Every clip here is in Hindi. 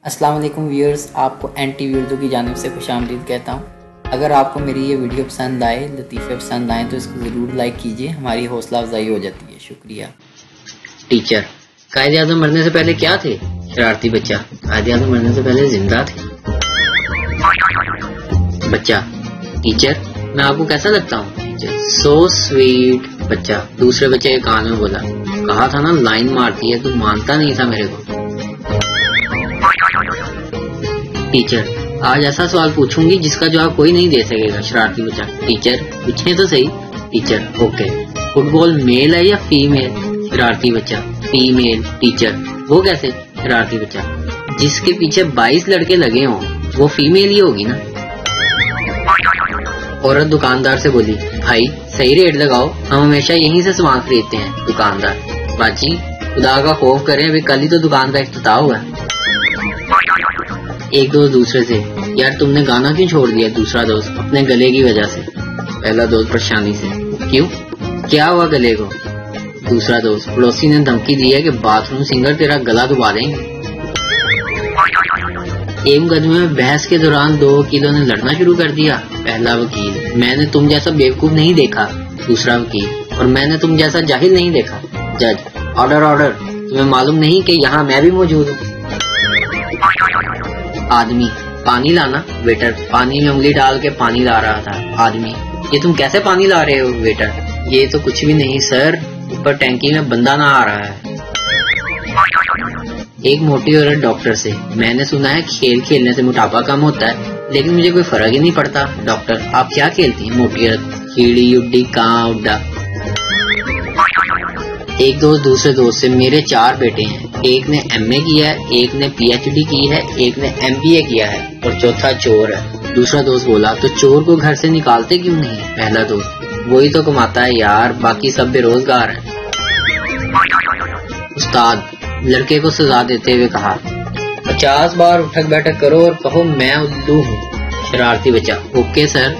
अस्सलाम वालेकुम व्यूअर्स, आपको एंटी वीडियो की जानिब से खुशामदीद कहता हूँ। अगर आपको मेरी ये वीडियो पसंद आए, लतीफ़े पसंद आए तो इसको ज़रूर लाइक कीजिए, हमारी हौसला अफजाई हो जाती है। शुक्रिया। टीचर, कायदे आज़म मरने से पहले क्या थे? शरारती बच्चा, कायदे आज़म मरने से पहले जिंदा थे। बच्चा, टीचर मैं आपको कैसा लगता हूँ? Teacher, so sweet. बच्चा दूसरे बच्चे के कान में बोला, कहा था ना लाइन मारती है, तू मानता नहीं था मेरे को। टीचर, आज ऐसा सवाल पूछूंगी जिसका जवाब कोई नहीं दे सकेगा। शरारती बच्चा, टीचर पूछे तो सही। Teacher, okay. फुटबॉल मेल है या फीमेल? शरारती बच्चा, फीमेल। टीचर, वो कैसे? शरारती बच्चा, जिसके पीछे 22 लड़के लगे हों वो फीमेल ही होगी ना। औरत दुकानदार से बोली, भाई सही रेट लगाओ, हम हमेशा यहीं से सामान खरीदते हैं। दुकानदार, बाजी खुदा का खौफ करें, अभी कल ही तो दुकान का इफ्तिताह हुआ है। एक दोस्त दूसरे से, यार तुमने गाना क्यों छोड़ दिया? दूसरा दोस्त, अपने गले की वजह से। पहला दोस्त परेशानी से, क्यों, क्या हुआ गले को? दूसरा दोस्त, पड़ोसी ने धमकी दी है कि बाथरूम सिंगर तेरा गला दबा देंगे। एक मुकदमे में बहस के दौरान 2 वकीलों ने लड़ना शुरू कर दिया। पहला वकील, मैंने तुम जैसा बेवकूफ नहीं देखा। दूसरा वकील, और मैंने तुम जैसा जाहिल नहीं देखा। जज, ऑर्डर ऑर्डर, तुम्हें मालूम नहीं कि यहाँ मैं भी मौजूद हूँ। आदमी, पानी लाना। वेटर, पानी में उंगली डाल के पानी ला रहा था। आदमी, ये तुम कैसे पानी ला रहे हो? वेटर, ये तो कुछ भी नहीं सर, ऊपर टैंकी में बंदा ना आ रहा है। एक मोटी औरत डॉक्टर से, मैंने सुना है खेल खेलने से मोटापा कम होता है, लेकिन मुझे कोई फर्क ही नहीं पड़ता। डॉक्टर, आप क्या खेलती हैं? मोटी औरत, कीड़ी उड्डी कां उड्डा। एक दोस्त दूसरे दोस्त से, मेरे 4 बेटे हैं, एक ने MA किया है, एक ने PhD की है, एक ने MBA किया है और चौथा चोर है। दूसरा दोस्त बोला, तो चोर को घर से निकालते क्यों नहीं? पहला दोस्त, वही तो कमाता है यार, बाकी सब बेरोजगार हैं। उस्ताद, लड़के को सजा देते हुए कहा, 50 बार उठक बैठक करो और कहो मैं उल्लू हूँ। शरारती बच्चा, ओके सर,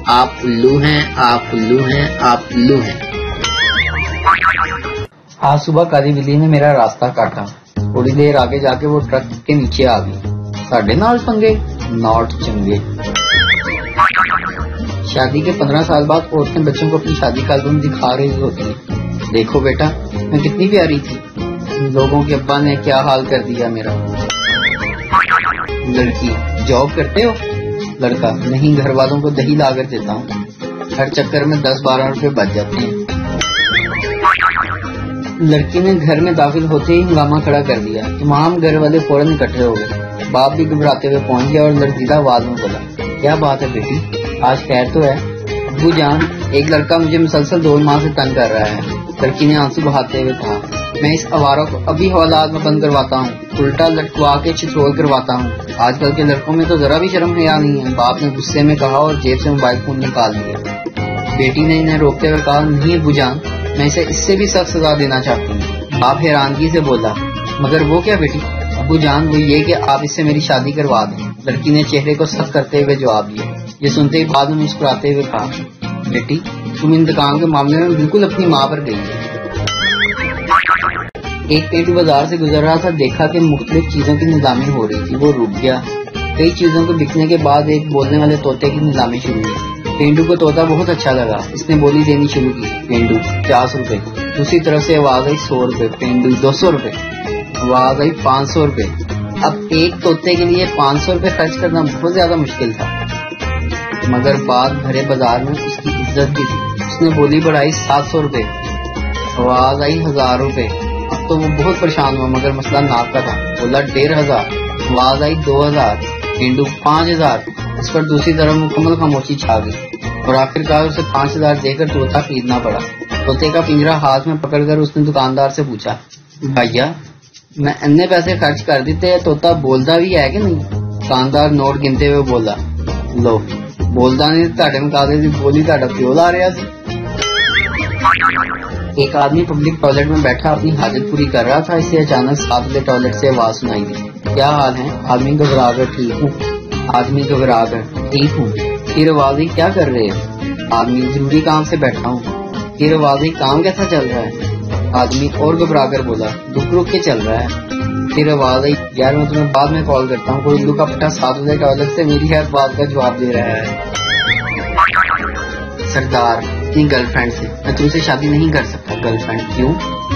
आप उल्लू हैं, आप उल्लू हैं, आप उल्लू हैं। आज सुबह काली बिल्ली ने मेरा रास्ता काटा। थोड़ी देर आगे जाके वो ट्रक के नीचे आ गई। साढ़े नाल पंगे, नॉट चंगे। शादी के 15 साल बाद औरतें बच्चों को अपनी शादी का एल्बम दिखा रही होती है। देखो बेटा, मैं कितनी प्यारी थी, लोगों के अब्बा ने क्या हाल कर दिया मेरा। लड़की, जॉब करते हो? लड़का, नहीं, घर वालों को दही लाकर देता हूँ, हर चक्कर में 10-12 रुपए बच जाते हैं। लड़की ने घर में दाखिल होते ही हंगामा खड़ा कर दिया। तमाम घर वाले फौरन इकट्ठे हो गए। बाप भी घबराते हुए पहुंच गया और लड़कीदा आवाज में बोला, क्या बात है बेटी, आज खैर तो है? अब्बू जान, एक लड़का मुझे मुसलसल 2 माह से तंग कर रहा है। लड़की ने आंसू बहाते हुए कहा, मैं इस आवारा को अभी हवालात में बंद करवाता हूँ, उल्टा लटकवा के छिछोल करवाता हूँ। आजकल के लड़कों में तो जरा भी शर्म हया नहीं है। बाप ने गुस्से में कहा और जेब से मोबाइल फोन निकाल लिया। बेटी ने इन्हें रोकते हुए कहा, नहीं अब्बू जान, मैं इसे इससे भी सख्त सजा देना चाहती हूँ। बाप हैरानगी से बोला, मगर वो क्या बेटी? अब्बू जान, वो ये कि आप इससे मेरी शादी करवा दें। लड़की ने चेहरे को सख्त करते हुए जवाब दिया। ये सुनते ही बाद में मुस्कुराते हुए कहा, बेटी तुम इंतकाम के मामले में बिल्कुल अपनी माँ पर गई है। एक पेंडू बाजार से गुजर रहा था, देखा कि मुख्तलिफ चीजों की निलामी हो रही थी। वो रुक गया। कई चीजों को बिकने के बाद एक बोलने वाले तोते की निलामी शुरू हुई। पेंडू को तोता बहुत अच्छा लगा, इसने बोली देनी शुरू की। पेंडू, 50 रुपए। दूसरी तरफ से आवाज आई 100 रुपए। पेंडू, 200 रुपए। आवाज आई 500 रुपए। अब एक तोते के लिए 500 रुपए खर्च करना बहुत ज्यादा मुश्किल था, मगर बाद भरे बाजार में उसकी इज्जत भी थी। उसने बोली बढ़ाई 700 रुपए। आवाज आई 1000 रुपए। अब तो वो बहुत परेशान हुआ, मगर मसला नाप का था। बोला 1500। आवाज आई 2000। पेंडू, 5000। इस पर दूसरी तरफ मुकम्मल खामोशी छा गई और आखिरकार उसे 5000 देकर तोता खरीदना पड़ा। तोते का पिंजरा हाथ में पकड़कर उसने दुकानदार से पूछा, भैया मैं अन्य पैसे खर्च कर देते हैं, तोता बोलता भी है कि नहीं? दुकानदार नोट गिनते हुए बोला, लो बोलता नहीं, ताड़े मुकाबले की बोली ताड़ा प्यो ला रहा सी। एक आदमी पब्लिक टॉयलेट में बैठा अपनी हाजत पूरी कर रहा था। इसे अचानक साथ वाले टॉयलेट से आवाज सुनाई दी, क्या हाल है? आदमी घबरा कर, ठीक हूँ। आदमी घबरा कर, ठीक हूँ। फिर आवाज आई, क्या कर रहे हो? आदमी, जरूरी काम से बैठा हूँ। फिर आवाज आई, काम कैसा चल रहा है? आदमी और घबरा कर बोला, रुक रुक के चल रहा है। फिर आवाज आई, यार मैं तुम्हें बाद में कॉल करता हूँ। कोई उल्लू का पट्टा 7 बजे का अलग से मेरी हर बात का जवाब दे रहा है। सरदार अपनी गर्लफ्रेंड से, मैं तुमसे शादी नहीं कर सकता। गर्लफ्रेंड क्यों?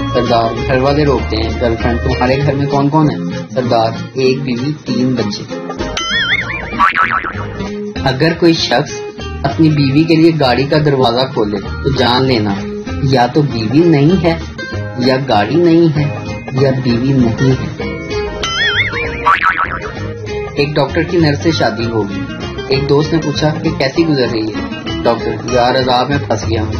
सरदार, घर वाले रोकते हैं। गर्लफ्रेंड, तुम्हारे घर में कौन कौन है? सरदार, 1 बीवी 3 बच्चे। अगर कोई शख्स अपनी बीवी के लिए गाड़ी का दरवाजा खोले तो जान लेना या तो बीवी नहीं है, या गाड़ी नहीं है, या बीवी नहीं है। एक डॉक्टर की नर्स से शादी होगी। एक दोस्त ने पूछा कि कैसी गुजर रही है? डॉक्टर, यार अज़ाब में फंस गया हूँ।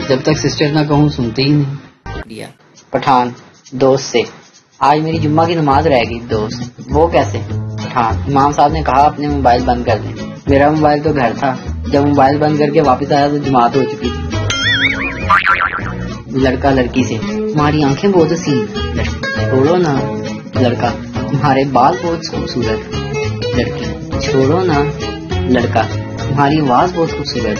जब तक सिस्टर ना कहूँ सुनते ही नहीं। पठान दोस्त से, आज मेरी जुम्मा की नमाज रह गई। दोस्त, वो कैसे? पठान, इमाम साहब ने कहा अपने मोबाइल बंद कर दें। मेरा मोबाइल तो घर था, जब मोबाइल बंद करके वापस आया तो जुमात हो चुकी थी। लड़का लड़की से, तुम्हारी आंखें बहुत हसीन। छोड़ो ना। लड़का, तुम्हारे बाल बहुत खूबसूरत। लड़की, छोड़ो ना। लड़का, तुम्हारी आवाज बहुत खूबसूरत।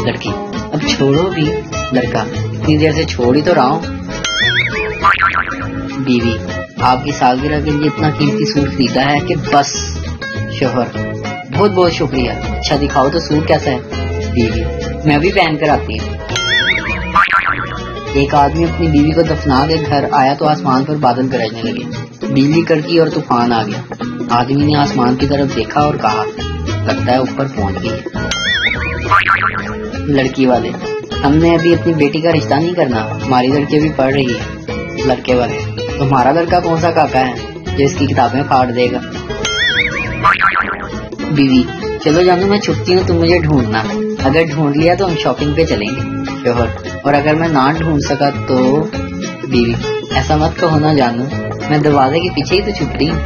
लड़की, अब छोड़ो भी। लड़का, इतनी देर से छोड़ ही तो रहा हूँ। बीवी, आपकी सालगिरह के लिए इतना कीमती सूट खरीदा है कि बस। शोहर, बहुत बहुत शुक्रिया। अच्छा दिखाओ तो सूट कैसा है? बीवी, मैं भी पहन कर आती हूँ। एक आदमी अपनी बीवी को दफना के घर आया तो आसमान पर बादल गरजने लगे। बिजली कड़की और तूफान आ गया। आदमी ने आसमान की तरफ देखा और कहा, लगता है ऊपर पहुंच गई। लड़की वाले, हमने अभी अपनी बेटी का रिश्ता नहीं करना, हमारी लड़की भी पढ़ रही है। लड़के वाले, तुम्हारा लड़का कौन सा काका है जो इसकी किताबें फाड़ देगा? बीवी, चलो जानू मैं छुपती हूँ, तुम मुझे ढूंढना। अगर ढूंढ लिया तो हम शॉपिंग पे चलेंगे। शोहर, और अगर मैं ना ढूंढ सका तो? बीवी, ऐसा मत कहो ना जानू, मैं दरवाजे के पीछे ही तो छुप रही हूँ।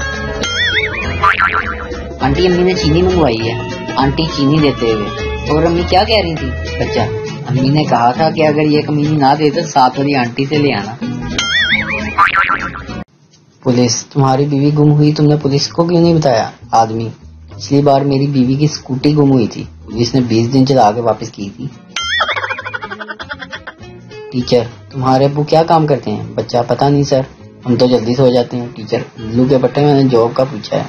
आंटी, अम्मी ने चीनी मंगवाई है। आंटी चीनी देते हुए, और अम्मी क्या कह रही थी? बच्चा, अम्मी ने कहा था कि अगर ये कमीनी ना दे तो साथ वाली आंटी से ले आना। पुलिस, तुम्हारी बीवी गुम हुई, तुमने पुलिस को क्यों नहीं बताया? आदमी, पिछली बार मेरी बीवी की स्कूटी गुम हुई थी, पुलिस ने 20 दिन चला के वापस की थी। टीचर, तुम्हारे अब्बू क्या काम करते हैं? बच्चा, पता नहीं सर, हम तो जल्दी सो जाते हैं। टीचर, उल्लू के पट्टे, मैंने जॉब का पूछा है।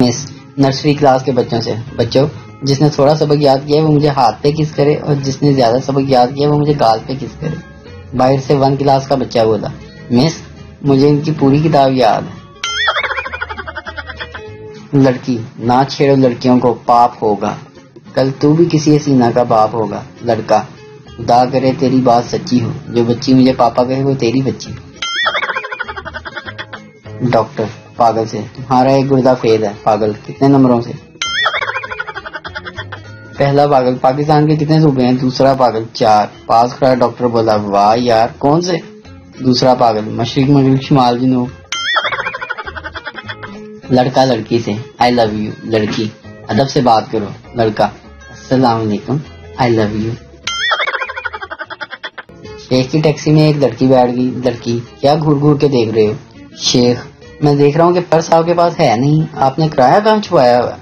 मिस, नर्सरी क्लास के बच्चों से, बच्चों जिसने थोड़ा सबक याद किया वो मुझे हाथ पे किस करे, और जिसने ज्यादा सबक याद किया वो मुझे गाल पे किस करे। बाहर से 1 क्लास का बच्चा बोला, मिस मुझे इनकी पूरी किताब याद है। लड़की, ना छेड़ो लड़कियों को, पाप होगा, कल तू भी किसी हसीना का बाप होगा। लड़का, खुदा करे तेरी बात सच्ची हो, जो बच्ची मुझे पापा कहे वो तेरी बच्ची। डॉक्टर पागल से, तुम्हारा एक गुर्दा फेल है। पागल, कितने नंबरों से? पहला पागल, पाकिस्तान के कितने सूबे हैं? दूसरा पागल, 4। पास खड़ा डॉक्टर बोला, वाह यार, कौन से? दूसरा पागल, मशरिक मगरिब शुमाल जनूब। लड़का लड़की से, आई लव यू। लड़की, अदब से बात करो। लड़का, अस्सलाम वालेकुम, आई लव यू। शेख की टैक्सी में एक लड़की बैठ गई। लड़की, क्या घूर घूर के देख रहे हो? शेख, मैं देख रहा हूँ कि पर्स आपके पास है नहीं, आपने किराया कहाँ छुपाया हुआ?